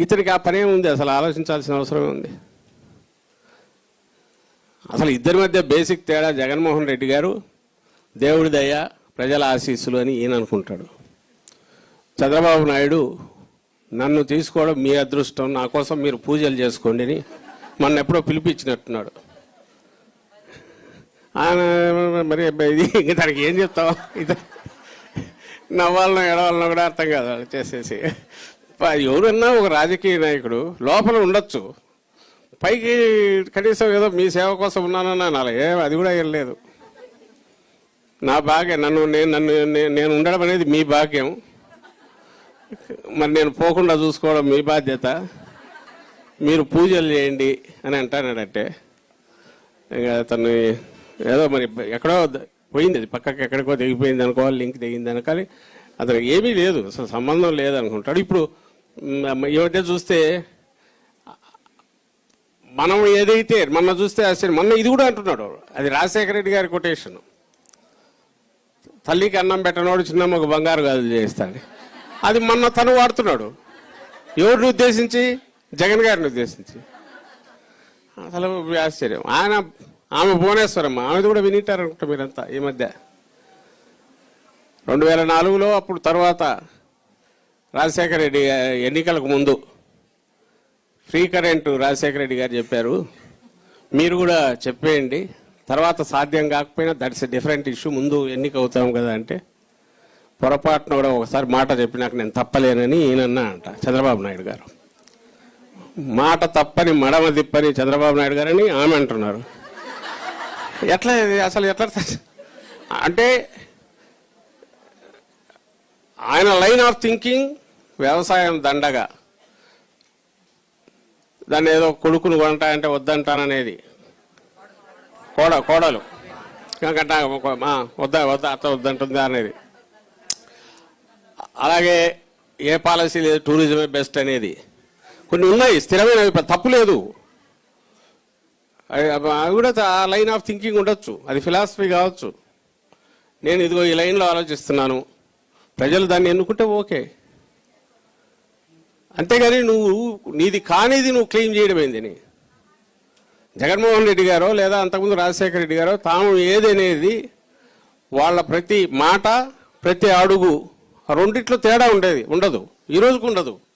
ఇతనికి ఆ పనే ఉంది, అసలు ఆలోచించాల్సిన అవసరమే ఉంది. అసలు ఇద్దరి మధ్య బేసిక్ తేడా జగన్మోహన్ రెడ్డి గారు దేవుడి దయ ప్రజల ఆశీస్సులు అని ఈయన అనుకుంటాడు. చంద్రబాబు నాయుడు నన్ను తీసుకోవడం మీ అదృష్టం, నా కోసం మీరు పూజలు చేసుకోండి అని మొన్న ఎప్పుడో పిలిపించినట్టున్నాడు. మరి ఇది దానికి ఏం చెప్తావు? ఇది నవ్వాలనో ఎడవాలనో కూడా అర్థం కాదు వాళ్ళు చేసేసి. ఎవరన్నా ఒక రాజకీయ నాయకుడు లోపల ఉండొచ్చు, పైకి కనీసం ఏదో మీ సేవ కోసం ఉన్నానని అనాలి. అది కూడా ఏం లేదు. నా భాగ్యం, నేను ఉండడం అనేది మీ భాగ్యం, మరి నేను పోకుండా చూసుకోవడం మీ బాధ్యత, మీరు పూజలు చేయండి అని అంటానంటే ఇంకా తను ఏదో మరి ఎక్కడో పోయింది, అది పక్కకి ఎక్కడికో దిగిపోయింది అనుకోవాలి, లింక్ దిగింది అనుకోవాలి. అతను ఏమీ లేదు, అసలు సంబంధం లేదనుకుంటాడు. ఇప్పుడు ఈ మధ్య చూస్తే మనం ఏదైతే మొన్న చూస్తే అసలు మొన్న ఇది కూడా అంటున్నాడు, అది రాజశేఖర రెడ్డి గారి కొటేషన్, తల్లికి అన్నం పెట్టనోడు చిన్నమ్మకు బంగారు గాజులు చేస్తాడు. అది మొన్న తను వాడుతున్నాడు. ఎవరిని ఉద్దేశించి? జగన్ గారిని ఉద్దేశించి. అసలు ఆశ్చర్యం. ఆమె భువనేశ్వరమ్మ, ఆమెది కూడా వినిటారనుకుంటా మీరంతా. ఈ మధ్య 2004లో అప్పుడు తర్వాత రాజశేఖర రెడ్డి ఎన్నికలకు ముందు ఫ్రీ కరెంటు రాజశేఖర రెడ్డి గారు చెప్పారు, మీరు కూడా చెప్పేయండి, తర్వాత సాధ్యం కాకపోయినా దట్స్ ఎ డిఫరెంట్ ఇష్యూ, ముందు ఎన్నిక అవుతాం కదా అంటే పొరపాటున కూడా ఒకసారి మాట చెప్పినాక నేను తప్పలేనని ఈయనన్నా అంట చంద్రబాబు నాయుడు గారు. మాట తప్పని మడమ తిప్పని చంద్రబాబు నాయుడు గారని ఆమె అంటున్నారు. ఎట్లా అసలు ఎట్లా అంటే ఆయన లైన్ ఆఫ్ థింకింగ్ వ్యవసాయం దండగా, దాన్ని ఏదో కొడుకును కొంటాయంటే వద్దంటాననేది, కోడలు వద్దా అత్త వద్దంటుందా అనేది. అలాగే ఏ పాలసీ లేదు, టూరిజమే బెస్ట్ అనేది కొన్ని ఉన్నాయి, స్థిరమైన తప్పు లేదు. అది కూడా లైన్ ఆఫ్ థింకింగ్ ఉండొచ్చు, అది ఫిలాసఫీ కావచ్చు. నేను ఇదిగో ఈ లైన్లో ఆలోచిస్తున్నాను, ప్రజలు దాన్ని ఎన్నుకుంటే ఓకే. అంతేగాని నువ్వు నీది కానిది నువ్వు క్లెయిమ్ చేయడం ఏందని. జగన్మోహన్ రెడ్డి గారో లేదా అంతకుముందు రాజశేఖర రెడ్డి గారో తాము ఏదనేది వాళ్ళ ప్రతి మాట ప్రతి అడుగు రెండిట్లో తేడా ఉండదు, ఈ రోజుకు ఉండదు.